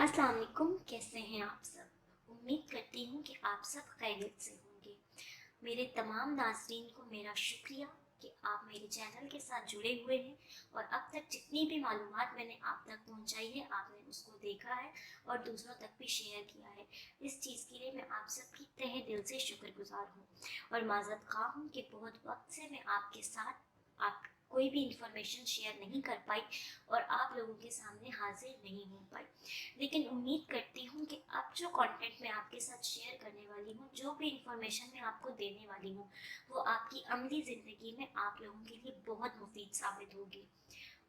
अस्सलाम वालेकुम, कैसे हैं आप सब। उम्मीद करती हूँ कि आप सब खैरियत से होंगे। मेरे तमाम नाज़रीन को मेरा शुक्रिया कि आप मेरे चैनल के साथ जुड़े हुए हैं और अब तक जितनी भी मालूमात मैंने आप तक पहुँचाई है आपने उसको देखा है और दूसरों तक भी शेयर किया है। इस चीज़ के लिए मैं आप सबकी तहे दिल से शुक्रगुजार हूँ और माज़रत ख़्वाह हूँ कि बहुत वक्त से मैं आपके साथ आप कोई भी इंफॉर्मेशन शेयर नहीं कर पाई और आप लोगों के सामने हाजिर नहीं हो पाई। लेकिन उम्मीद करती हूँ कि अब जो कंटेंट मैं आपके साथ शेयर करने वाली हूँ, जो भी इंफॉर्मेशन मैं आपको देने वाली हूँ, वो आपकी अमली ज़िंदगी में आप लोगों के लिए बहुत मुफीद साबित होगी।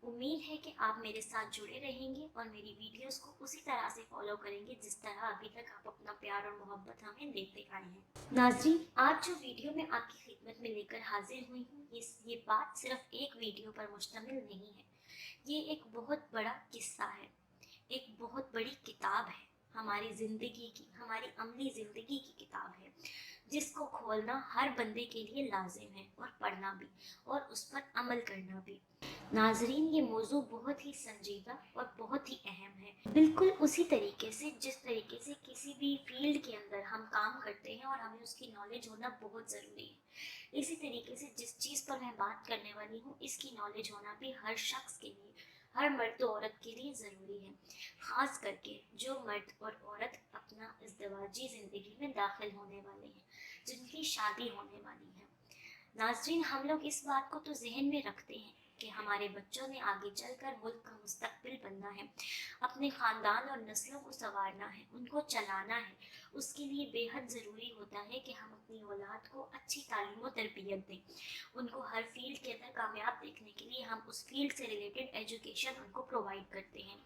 उम्मीद है कि आप मेरे साथ जुड़े रहेंगे और मेरी वीडियोस को उसी तरह से फॉलो करेंगे जिस तरह अभी तक आप अपना प्यार और मोहब्बत हमें देते आए हैं। नाज़रीन, आज जो वीडियो मैं आपकी खिदमत में लेकर हाजिर हुई हूँ, ये बात सिर्फ एक वीडियो पर मुश्तमिल नहीं है। ये एक बहुत बड़ा किस्सा है, एक बहुत बड़ी किताब है, हमारी ज़िंदगी की, हमारी अमली ज़िंदगी की किताब है, जिसको खोलना हर बंदे के लिए लाजिम है और पढ़ना भी और उस पर अमल करना भी। नाजरीन, ये मौजू बहुत ही संजीदा और बहुत ही अहम है, बिल्कुल उसी तरीके से जिस तरीके से किसी भी फील्ड के अंदर हम काम करते हैं और हमें उसकी नॉलेज होना बहुत ज़रूरी है। इसी तरीके से जिस चीज़ पर मैं बात करने वाली हूँ, इसकी नॉलेज होना भी हर शख्स के लिए, हर मर्द औरत के लिए ज़रूरी है, ख़ास करके जो मर्द और औरत अपना इज़्दिवाजी ज़िंदगी में दाखिल होने वाले हैं, जिनकी शादी होने वाली है। नाज़रीन, हम लोग इस बात को तो जहन में रखते हैं कि हमारे बच्चों ने आगे चलकर मुल्क का मुस्तकबिल बनना है, अपने ख़ानदान और नस्लों को संवारना है, उनको चलाना है। उसके लिए बेहद ज़रूरी होता है कि हम अपनी औलाद को अच्छी तालीम और तरबियत दें। उनको हर फील्ड के अंदर कामयाब देखने के लिए हम उस फील्ड से रिलेटेड एजुकेशन उनको प्रोवाइड करते हैं।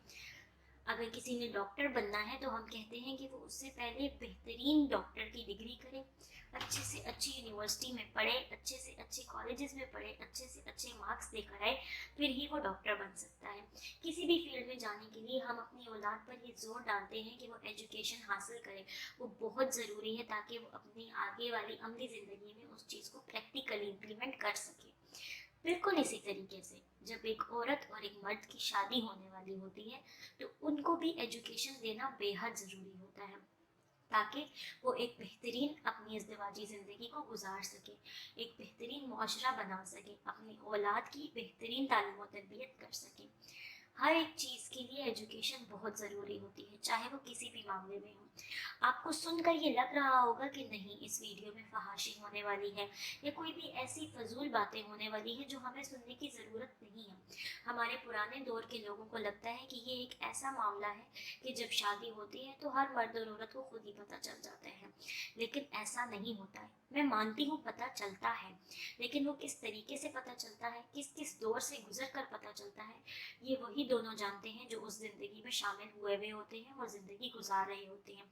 अगर किसी ने डॉक्टर बनना है तो हम कहते हैं कि वो उससे पहले बेहतरीन डॉक्टर की डिग्री करे, अच्छे से अच्छी यूनिवर्सिटी में पढ़े, अच्छे से अच्छे कॉलेजेस में पढ़े, अच्छे से अच्छे मार्क्स लेकर आए, फिर ही वो डॉक्टर बन सकता है। किसी भी फील्ड में जाने के लिए हम अपनी औलाद पर ये जोर डालते हैं कि वो एजुकेशन हासिल करे। वो बहुत ज़रूरी है ताकि वो अपनी आगे वाली अमली ज़िंदगी में उस चीज़ को प्रैक्टिकली इम्प्लीमेंट कर सके। बिल्कुल इसी तरीके से जब एक औरत और एक मर्द की शादी होने वाली होती है तो उनको भी एजुकेशन देना बेहद ज़रूरी होता है ताकि वो एक बेहतरीन अपनी इज़्दिवाजी ज़िंदगी को गुजार सके, एक बेहतरीन मुआशरा बना सके, अपनी औलाद की बेहतरीन तालीम और तरबियत कर सके। हर एक चीज़ के लिए एजुकेशन बहुत ज़रूरी होती है, चाहे वो किसी भी मामले में हो। आपको सुनकर ये लग रहा होगा कि नहीं, इस वीडियो में फहाशी होने वाली है या कोई भी ऐसी फजूल बातें होने वाली हैं जो हमें सुनने की ज़रूरत नहीं है। हमारे पुराने दौर के लोगों को लगता है कि ये एक ऐसा मामला है कि जब शादी होती है तो हर मर्द और औरत को खुद ही पता चल जाता है, लेकिन ऐसा नहीं होता है। मैं मानती हूँ पता चलता है, लेकिन वो किस तरीके से पता चलता है, किस किस दौर से गुजर कर पता चलता है, ये वही दोनों जानते हैं जो उस ज़िंदगी में शामिल हुए हुए होते हैं और ज़िंदगी गुजार रहे होते हैं।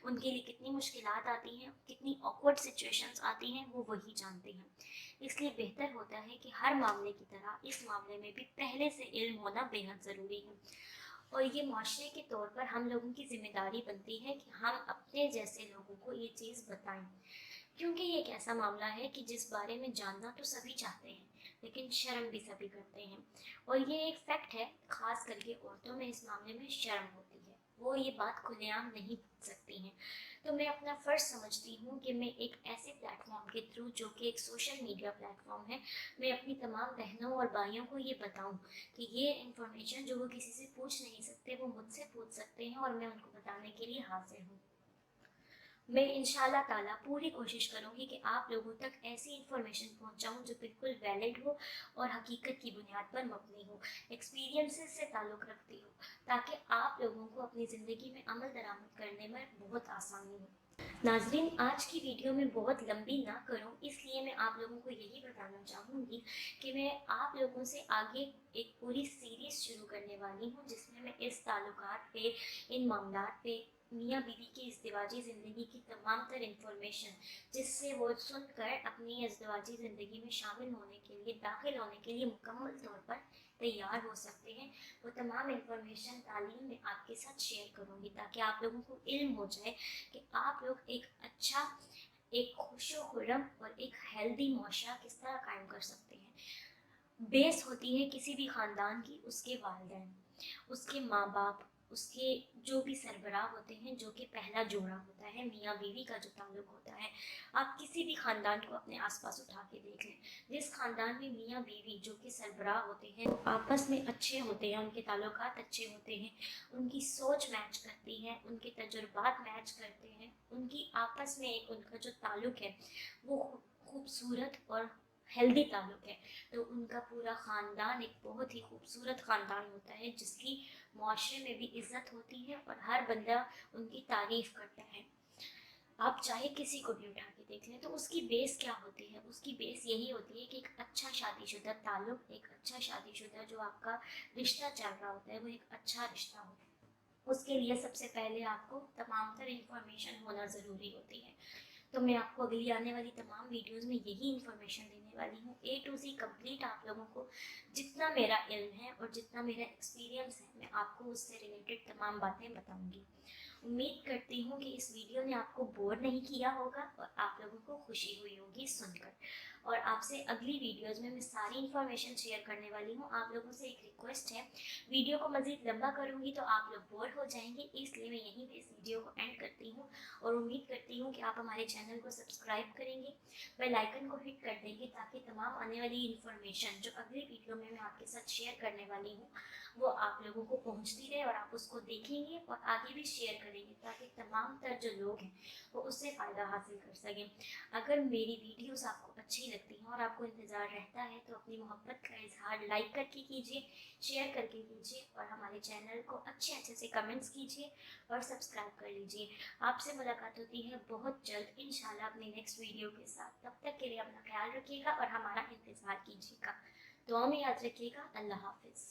उनके लिए कितनी मुश्किलात आती हैं, कितनी ऑकवर्ड सिचुएशंस आती हैं, वो वही जानते हैं। इसलिए बेहतर होता है कि हर मामले की तरह इस मामले में भी पहले से इल्म होना बेहद ज़रूरी है और ये माशरे के तौर पर हम लोगों की ज़िम्मेदारी बनती है कि हम अपने जैसे लोगों को ये चीज़ बताएं, क्योंकि ये एक ऐसा मामला है कि जिस बारे में जानना तो सभी चाहते हैं लेकिन शर्म भी सभी करते हैं और ये एक फैक्ट है, ख़ास करके औरतों में इस मामले में शर्म होती है, वो ये बात खुलेआम नहीं पूछ सकती हैं। तो मैं अपना फ़र्ज़ समझती हूँ कि मैं एक ऐसे प्लेटफॉर्म के थ्रू, जो कि एक सोशल मीडिया प्लेटफॉर्म है, मैं अपनी तमाम बहनों और भाइयों को ये बताऊँ कि ये इन्फॉर्मेशन जो वो किसी से पूछ नहीं सकते वो मुझसे पूछ सकते हैं और मैं उनको बताने के लिए हाजिर हूँ। मैं इंशाल्लाह ताला पूरी कोशिश करूँगी कि आप लोगों तक ऐसी इन्फॉर्मेशन पहुँचाऊँ जो बिल्कुल वैलिड हो और हकीकत की बुनियाद पर मबनी हो, एक्सपीरियंसेस से ताल्लुक़ रखती हो, ताकि आप लोगों को अपनी ज़िंदगी में अमल दरामद करने में बहुत आसानी हो। नाजरीन, आज की वीडियो में बहुत लंबी ना करूं, इसलिए मैं आप लोगों को यही बताना चाहूँगी कि मैं आप लोगों से आगे एक पूरी सीरीज़ शुरू करने वाली हूँ जिसमें मैं इस ताल्लुकात पे, इन मामलात पे, मियाँ बीवी की इज़्दिवाजी ज़िंदगी की तमाम तर इन्फॉर्मेशन जिससे वो सुनकर अपनी इज़्दिवाजी ज़िंदगी में शामिल होने के लिए, दाखिल होने के लिए मुकम्मल तौर पर तैयार हो सकते हैं, वो तमाम इन्फॉर्मेशन तालीम में आपके साथ शेयर करूँगी ताकि आप लोगों को इल्म हो जाए कि आप लोग एक अच्छा, एक खुशो खुर्रम और एक हेल्दी मुआशरा किस तरह कायम कर सकते हैं। बेस होती है किसी भी ख़ानदान की उसके वालिदैन, उसके माँ बाप, اس کے جو بھی سربراہ ہوتے ہیں، جو کہ پہلا جوڑا ہوتا ہے میاں بیوی کا جو تعلق ہوتا ہے، آپ کسی بھی خاندان کو اپنے آس پاس اٹھا کے دیکھ لیں، جس خاندان میں میاں بیوی جو کہ سربراہ ہوتے ہیں وہ آپس میں اچھے ہوتے ہیں، ان کے تعلقات اچھے ہوتے ہیں، ان کی سوچ میچ کرتی ہے، ان کے تجربات میچ کرتے ہیں، ان کی آپس میں ایک ان کا جو تعلق ہے وہ خوبصورت اور ہیلدی تعلق ہے، تو ان کا پورا خاندان ایک بہت ہی خوبصورت خاندان ہوتا ہے، جس کی معاشرے میں بھی عزت ہوتی ہے اور ہر بندہ ان کی تعریف کرتا ہے۔ آپ چاہے کسی کو بھی اٹھا کے دیکھ لیں تو اس کی بیس کیا ہوتی ہے؟ اس کی بیس یہی ہوتی ہے کہ ایک اچھا شادی شدہ تعلق، ایک اچھا شادی شدہ جو آپ کا رشتہ چل رہا ہوتا ہے وہ ایک اچھا رشتہ ہو۔ اس کے لیے سب سے پہلے آپ کو تمام تر انفارمیشن ہونا ضروری ہوتی ہے، تو میں آپ کو اگلی آنے والی تمام ویڈیوز میں یہی انفارمیشن دینے والی ہوں، اے ٹو زی کمپلیٹ آپ لوگوں کو جتنا میرا علم ہے اور جتنا میرا ایکسپیرینس ہے میں آپ کو اس سے ریلیٹڈ تمام باتیں بتاؤں گی۔ امید کرتی ہوں کہ اس ویڈیو نے آپ کو بور نہیں کیا ہوگا اور آپ لوگوں کو خوشی ہوئی ہوگی سن کر، اور آپ سے اگلی ویڈیوز میں ساری انفارمیشن شیئر کرنے والی ہوں۔ آپ لوگوں سے ایک ریکویسٹ ہے، ویڈیو کو مزید لمبا کروں گی تو آپ لوگ بور ہو جائیں گے، اس لیے میں یہیں پہ اس ویڈیو کو اینڈ کرتی ہوں، اور امید کرتی ہوں کہ آپ ہمارے چینل کو سبسکرائب کریں گے، بیل آئیکن کو ہٹ کر دیں گے، تاکہ تمام آنے والی انفارمیشن جو اگلی ویڈیو میں آپ کے ساتھ شیئر کرنے والی ہوں وہ آپ لوگوں کو پہنچتی رہے اور آپ اس کو دیکھیں گے اور آگے بھی شیئر کریں گے، تاکہ تمام تر جو لوگ ہیں وہ اس سے فائدہ حاصل کر سکیں۔ اگر میری ویڈیوز آپ کو اچھی لگتی ہیں اور آپ کو انتظار رہتا ہے تو اپنی محبت کا اظہار لائک کر کے کیجیے، شیئر کر کے کیجیے، اور ہمارے چینل کو اچھے اچھے سے کمنٹس کیجیے اور سبسکرائب کر لیجیے۔ آپ سے ملاقات ہوتی ہے بہت جلد انشاءاللہ اپنی نیکسٹ ویڈیو کے ساتھ، تب تک کے لیے اپنا خیال رکھیے گا اور ہمارا انتظار کیجیے گا، دعاؤں میں یاد رکھیے گا۔ اللہ حافظ۔